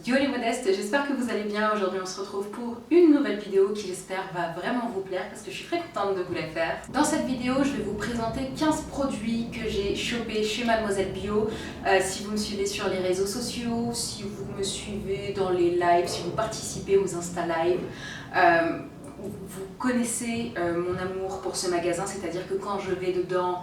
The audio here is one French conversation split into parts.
Yo les modestes, j'espère que vous allez bien. Aujourd'hui on se retrouve pour une nouvelle vidéo qui j'espère va vraiment vous plaire parce que je suis très contente de vous la faire. Dans cette vidéo je vais vous présenter 15 produits que j'ai chopés chez Mademoiselle Bio. Si vous me suivez sur les réseaux sociaux, si vous me suivez dans les lives, si vous participez aux Insta Live, vous connaissez mon amour pour ce magasin, c'est-à-dire que quand je vais dedans,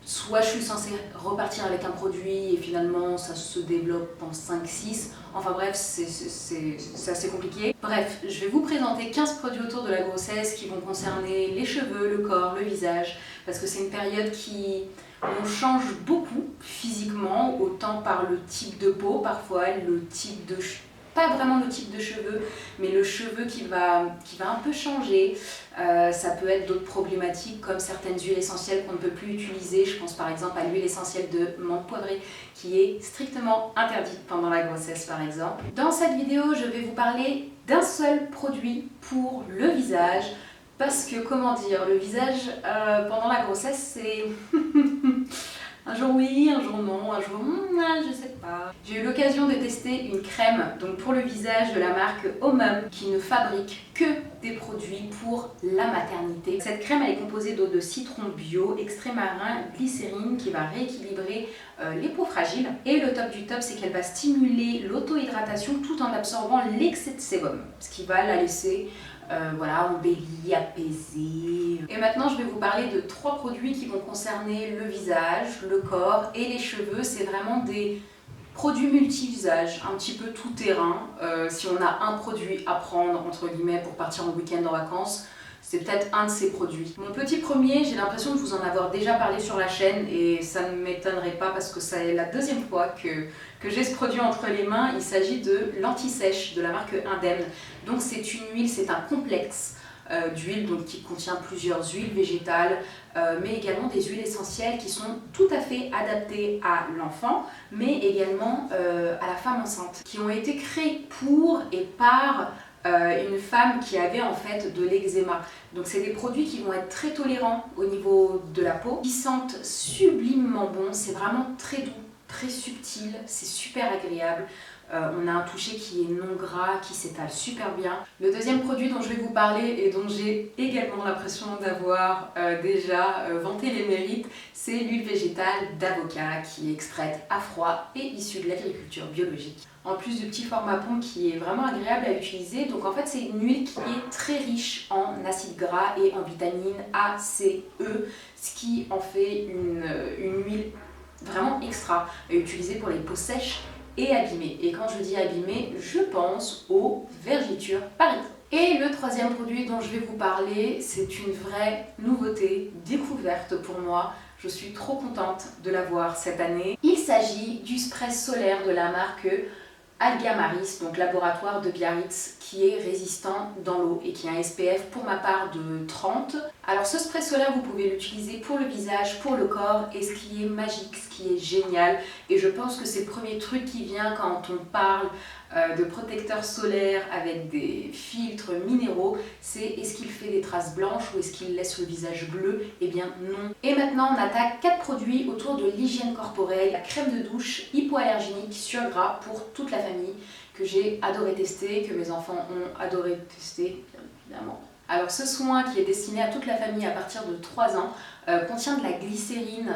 soit je suis censée repartir avec un produit et finalement ça se développe en 5-6. Enfin bref, c'est assez compliqué. Bref, je vais vous présenter 15 produits autour de la grossesse qui vont concerner les cheveux, le corps, le visage. Parce que c'est une période qui on change beaucoup physiquement, autant par le type de peau parfois, le type de pas vraiment le type de cheveux, mais le cheveu qui va un peu changer. Ça peut être d'autres problématiques comme certaines huiles essentielles qu'on ne peut plus utiliser. Je pense par exemple à l'huile essentielle de menthe poivrée qui est strictement interdite pendant la grossesse par exemple. Dans cette vidéo, je vais vous parler d'un seul produit pour le visage. Parce que, comment dire, le visage pendant la grossesse, c'est un jour oui, un jour non, un jour je sais pas. J'ai eu l'occasion de tester une crème donc pour le visage de la marque Omum qui ne fabrique que des produits pour la maternité. Cette crème elle est composée d'eau de citron bio, extrait marin, glycérine qui va rééquilibrer les peaux fragiles. Et le top du top, c'est qu'elle va stimuler l'auto-hydratation tout en absorbant l'excès de sébum, ce qui va la laisser voilà, embellie, apaisée. Et maintenant, je vais vous parler de 3 produits qui vont concerner le visage, le corps et les cheveux. C'est vraiment des produits multi-usages, un petit peu tout terrain. Si on a un produit à prendre, entre guillemets, pour partir en week-end en vacances, c'est peut-être un de ces produits. Mon petit premier, j'ai l'impression de vous en avoir déjà parlé sur la chaîne et ça ne m'étonnerait pas parce que c'est la deuxième fois que j'ai ce produit entre les mains. Il s'agit de l'anti-sèche de la marque Indemne. Donc c'est une huile, c'est un complexe d'huile qui contient plusieurs huiles végétales, mais également des huiles essentielles qui sont tout à fait adaptées à l'enfant, mais également à la femme enceinte, qui ont été créées pour et par une femme qui avait en fait de l'eczéma. Donc c'est des produits qui vont être très tolérants au niveau de la peau, qui sentent sublimement bon, c'est vraiment très doux, très subtil, c'est super agréable. On a un toucher qui est non gras, qui s'étale super bien. Le deuxième produit dont je vais vous parler et dont j'ai également l'impression d'avoir déjà vanté les mérites, c'est l'huile végétale d'avocat qui est extraite à froid et issue de l'agriculture biologique. En plus du petit format pompe qui est vraiment agréable à utiliser, donc en fait c'est une huile qui est très riche en acides gras et en vitamines A, C, E, ce qui en fait une huile vraiment extra à utiliser pour les peaux sèches et abîmées. Et quand je dis abîmées, je pense aux vergetures par exemple. Et le troisième produit dont je vais vous parler, c'est une vraie nouveauté, découverte pour moi. Je suis trop contente de l'avoir cette année. Il s'agit du spray solaire de la marque Algamaris, donc laboratoire de Biarritz, qui est résistant dans l'eau et qui a un SPF pour ma part de 30. Alors ce spray solaire, vous pouvez l'utiliser pour le visage, pour le corps, et ce qui est magique, ce qui est génial, et je pense que c'est le premier truc qui vient quand on parle de protecteur solaire avec des filtres minéraux, c'est est-ce qu'il fait des traces blanches ou est-ce qu'il laisse le visage bleu? Eh bien non. Et maintenant on attaque 4 produits autour de l'hygiène corporelle, la crème de douche hypoallergénique sur gras pour toute la famille que j'ai adoré tester, que mes enfants ont adoré tester bien évidemment. Alors ce soin qui est destiné à toute la famille à partir de 3 ans contient de la glycérine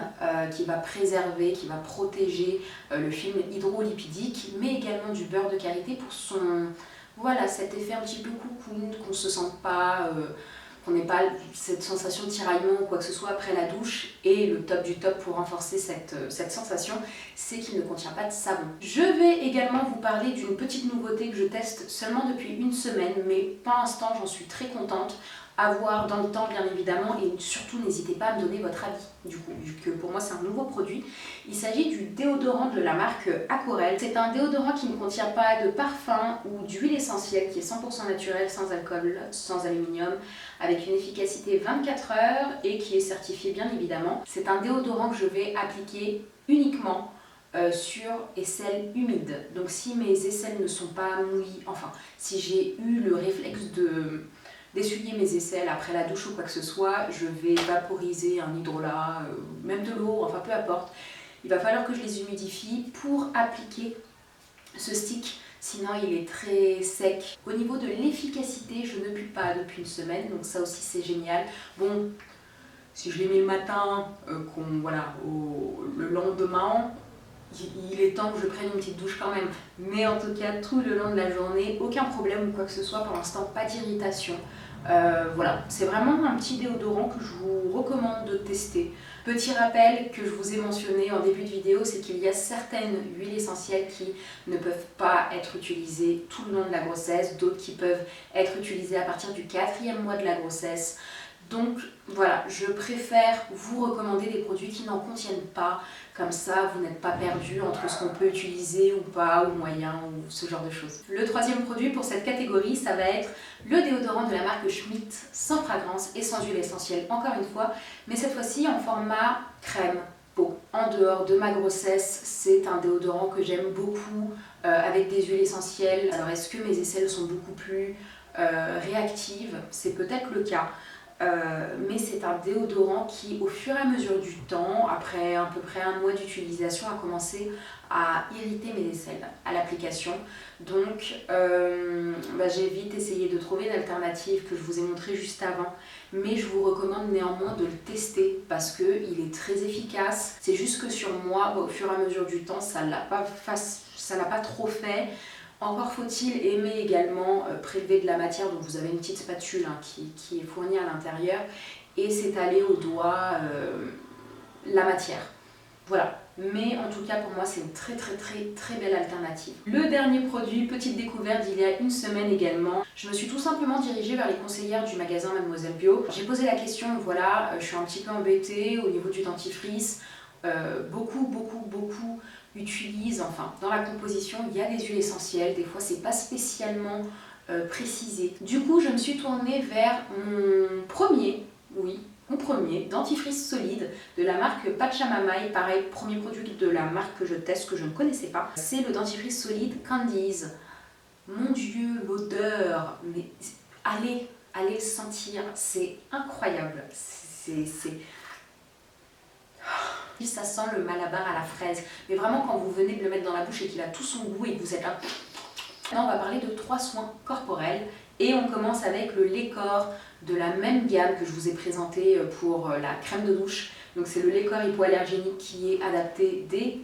qui va préserver, qui va protéger le film hydrolipidique, mais également du beurre de karité pour voilà, cet effet un petit peu cocoon, qu'on ne se sente pas, qu'on n'ait pas cette sensation de tiraillement ou quoi que ce soit après la douche. Et le top du top pour renforcer cette sensation, c'est qu'il ne contient pas de savon. Je vais également vous parler d'une petite nouveauté que je teste seulement depuis une semaine, mais pour l'instant j'en suis très contente. À voir dans le temps bien évidemment, et surtout n'hésitez pas à me donner votre avis du coup, vu que pour moi c'est un nouveau produit. Il s'agit du déodorant de la marque Aquarelle. C'est un déodorant qui ne contient pas de parfum ou d'huile essentielle, qui est 100% naturelle, sans alcool, sans aluminium, avec une efficacité 24 heures et qui est certifié bien évidemment. C'est un déodorant que je vais appliquer uniquement sur aisselles humides. Donc si mes aisselles ne sont pas mouillées, enfin si j'ai eu le réflexe d'essuyer mes aisselles après la douche ou quoi que ce soit, je vais vaporiser un hydrolat, même de l'eau, enfin peu importe. Il va falloir que je les humidifie pour appliquer ce stick Sinon, il est très sec. Au niveau de l'efficacité, je ne pue pas depuis une semaine, donc ça aussi c'est génial. Bon, si je l'ai mis le matin, le lendemain, il est temps que je prenne une petite douche quand même. Mais en tout cas, tout le long de la journée, aucun problème ou quoi que ce soit. Pour l'instant, pas d'irritation. Voilà, c'est vraiment un petit déodorant que je vous recommande de tester. Petit rappel que je vous ai mentionné en début de vidéo, c'est qu'il y a certaines huiles essentielles qui ne peuvent pas être utilisées tout le long de la grossesse, d'autres qui peuvent être utilisées à partir du 4e mois de la grossesse. Donc voilà, je préfère vous recommander des produits qui n'en contiennent pas, comme ça vous n'êtes pas perdu entre ce qu'on peut utiliser ou pas, ou moyen, ou ce genre de choses. Le 3e produit pour cette catégorie, ça va être le déodorant de la marque Schmitt, sans fragrance et sans huile essentielle, encore une fois, mais cette fois-ci en format crème peau. En dehors de ma grossesse, c'est un déodorant que j'aime beaucoup, avec des huiles essentielles. Alors est-ce que mes aisselles sont beaucoup plus réactives? C'est peut-être le cas. Mais c'est un déodorant qui, au fur et à mesure du temps, après à peu près 1 mois d'utilisation, a commencé à irriter mes aisselles à l'application. Donc j'ai vite essayé de trouver une alternative que je vous ai montré juste avant, mais je vous recommande néanmoins de le tester parce qu'il est très efficace. C'est juste que sur moi, au fur et à mesure du temps, ça l'a pas trop fait. Encore faut-il aimer également prélever de la matière, donc vous avez une petite spatule qui est fournie à l'intérieur et s'étaler au doigt la matière. Voilà, mais en tout cas pour moi c'est une très belle alternative. Le dernier produit, petite découverte d'il y a une semaine également, je me suis tout simplement dirigée vers les conseillères du magasin Mademoiselle Bio. J'ai posé la question, voilà, je suis un petit peu embêtée au niveau du dentifrice, beaucoup utilisent, enfin dans la composition il y a des huiles essentielles, des fois c'est pas spécialement précisé. Du coup je me suis tournée vers mon premier dentifrice solide de la marque Pachamama. Pareil, premier produit de la marque que je teste que je ne connaissais pas, c'est le dentifrice solide Candies. Mon dieu, l'odeur, mais allez le sentir, c'est incroyable, ça sent le malabar à la fraise, mais vraiment quand vous venez de le mettre dans la bouche et qu'il a tout son goût et que vous êtes là. Maintenant on va parler de 3 soins corporels et on commence avec le Lécor de la même gamme que je vous ai présenté pour la crème de douche. Donc c'est le Lécor hypoallergénique qui est adapté dès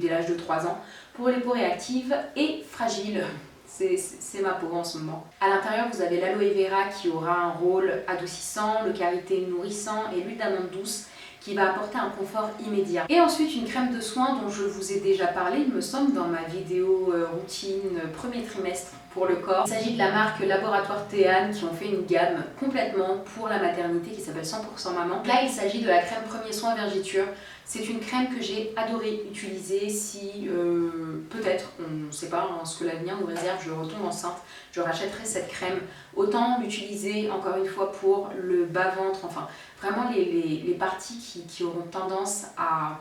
l'âge de 3 ans pour les peaux réactives et fragiles. C'est ma peau en ce moment. À l'intérieur, vous avez l'aloe vera qui aura un rôle adoucissant, le karité nourrissant et l'huile d'amande douce qui va apporter un confort immédiat. Et ensuite une crème de soin dont je vous ai déjà parlé, il me semble, dans ma vidéo routine premier trimestre pour le corps. Il s'agit de la marque Laboratoire Théane qui ont fait une gamme complètement pour la maternité qui s'appelle 100% Maman. Là il s'agit de la crème premier soin vergiture. C'est une crème que j'ai adoré utiliser si peut-être, on ne sait pas ce que l'avenir nous réserve, je retombe enceinte, je rachèterai cette crème. Autant l'utiliser encore une fois pour le bas-ventre, enfin vraiment les parties qui auront tendance à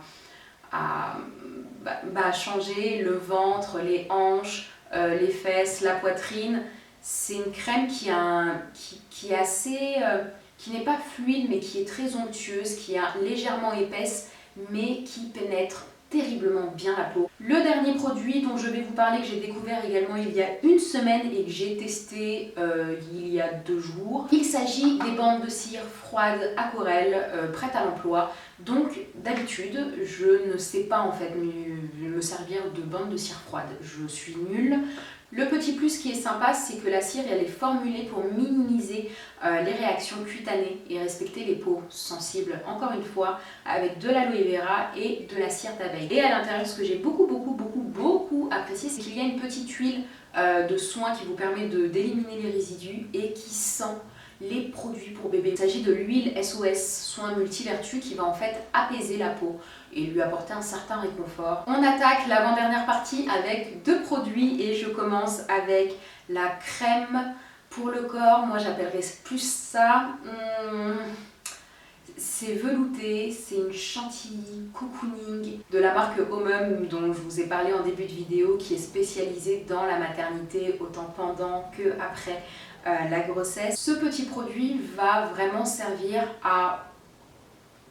changer, le ventre, les hanches, les fesses, la poitrine. C'est une crème qui est assez, qui n'est pas fluide mais qui est très onctueuse, qui est légèrement épaisse mais qui pénètre terriblement bien la peau. Le dernier produit dont je vais vous parler, que j'ai découvert également il y a une semaine et que j'ai testé il y a 2 jours, il s'agit des bandes de cire froides aquarelles prêtes à l'emploi. Donc d'habitude je ne sais pas en fait me servir de bandes de cire froide, je suis nulle. Le petit plus qui est sympa, c'est que la cire elle est formulée pour minimiser les réactions cutanées et respecter les peaux sensibles, encore une fois, avec de l'aloe vera et de la cire d'abeille. Et à l'intérieur, ce que j'ai beaucoup apprécié, c'est qu'il y a une petite huile de soin qui vous permet d'éliminer les résidus et qui sent les produits pour bébé. Il s'agit de l'huile SOS Soin Multivertu qui va en fait apaiser la peau et lui apporter un certain réconfort. On attaque l'avant-dernière partie avec 2 produits et je commence avec la crème pour le corps. Moi j'appellerais plus ça, c'est velouté, c'est une chantilly cocooning de la marque Omum dont je vous ai parlé en début de vidéo, qui est spécialisée dans la maternité autant pendant que après la grossesse. Ce petit produit va vraiment servir à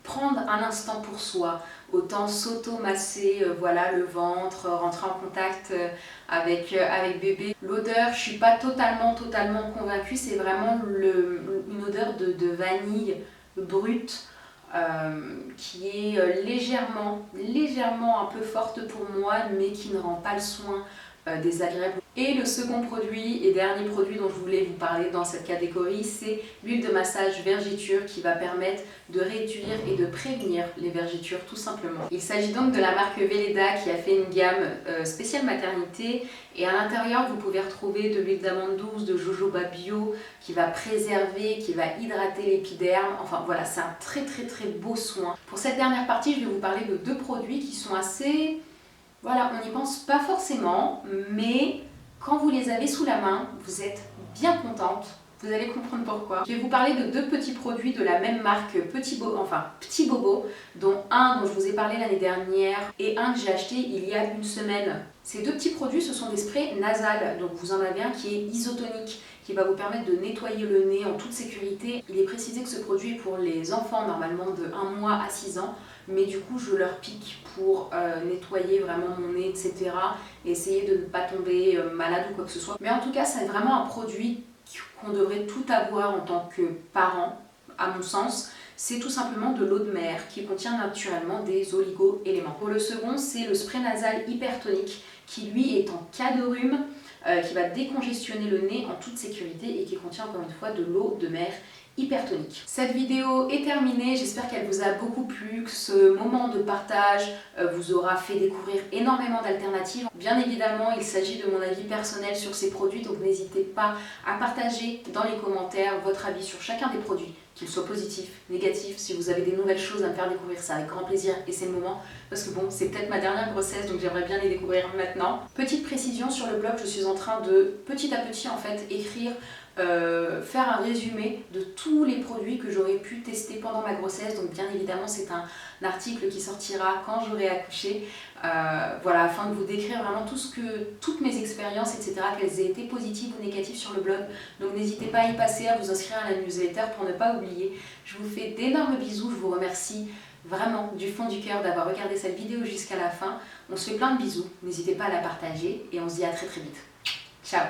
prendre un instant pour soi autant s'auto-masser voilà, le ventre, rentrer en contact avec bébé. L'odeur, je suis pas totalement convaincue, c'est vraiment une odeur de vanille brute qui est légèrement un peu forte pour moi, mais qui ne rend pas le soin désagréable. Et le second produit et dernier produit dont je voulais vous parler dans cette catégorie, c'est l'huile de massage vergiture qui va permettre de réduire et de prévenir les vergitures tout simplement. Il s'agit donc de la marque Velleda qui a fait une gamme spéciale maternité, et à l'intérieur vous pouvez retrouver de l'huile d'amande douce, de jojoba bio qui va préserver, qui va hydrater l'épiderme. Enfin voilà, c'est un très beau soin. Pour cette dernière partie, je vais vous parler de deux produits qui sont assez... Voilà, on n'y pense pas forcément, mais quand vous les avez sous la main, vous êtes bien contente. Vous allez comprendre pourquoi. Je vais vous parler de deux petits produits de la même marque Petit Bobo, dont un dont je vous ai parlé l'année dernière et un que j'ai acheté il y a une semaine. Ces deux petits produits, ce sont des sprays nasales, donc vous en avez un qui est isotonique, qui va vous permettre de nettoyer le nez en toute sécurité. Il est précisé que ce produit est pour les enfants, normalement de 1 mois à 6 ans, mais du coup je leur pique pour nettoyer vraiment mon nez, etc. Et essayer de ne pas tomber malade ou quoi que ce soit. Mais en tout cas, c'est vraiment un produit qu'on devrait tout avoir en tant que parent, à mon sens. C'est tout simplement de l'eau de mer qui contient naturellement des oligo-éléments. Pour le second, c'est le spray nasal hypertonique qui lui est en cas de rhume, qui va décongestionner le nez en toute sécurité et qui contient encore une fois de l'eau de mer hypertonique. Cette vidéo est terminée, j'espère qu'elle vous a beaucoup plu, que ce moment de partage vous aura fait découvrir énormément d'alternatives. Bien évidemment, il s'agit de mon avis personnel sur ces produits, donc n'hésitez pas à partager dans les commentaires votre avis sur chacun des produits, qu'ils soient positifs, négatifs. Si vous avez des nouvelles choses à me faire découvrir, ça avec grand plaisir, et c'est le moment, parce que bon, c'est peut-être ma dernière grossesse, donc j'aimerais bien les découvrir maintenant. Petite précision sur le blog, je suis en train de petit à petit en fait écrire faire un résumé de tous les produits que j'aurais pu tester pendant ma grossesse. Donc bien évidemment c'est un article qui sortira quand j'aurai accouché, voilà, afin de vous décrire vraiment toutes mes expériences, etc., qu'elles aient été positives ou négatives sur le blog. Donc n'hésitez pas à y passer, à vous inscrire à la newsletter pour ne pas oublier. Je vous fais d'énormes bisous, je vous remercie vraiment du fond du cœur d'avoir regardé cette vidéo jusqu'à la fin. On se fait plein de bisous, n'hésitez pas à la partager et on se dit à très vite. Ciao!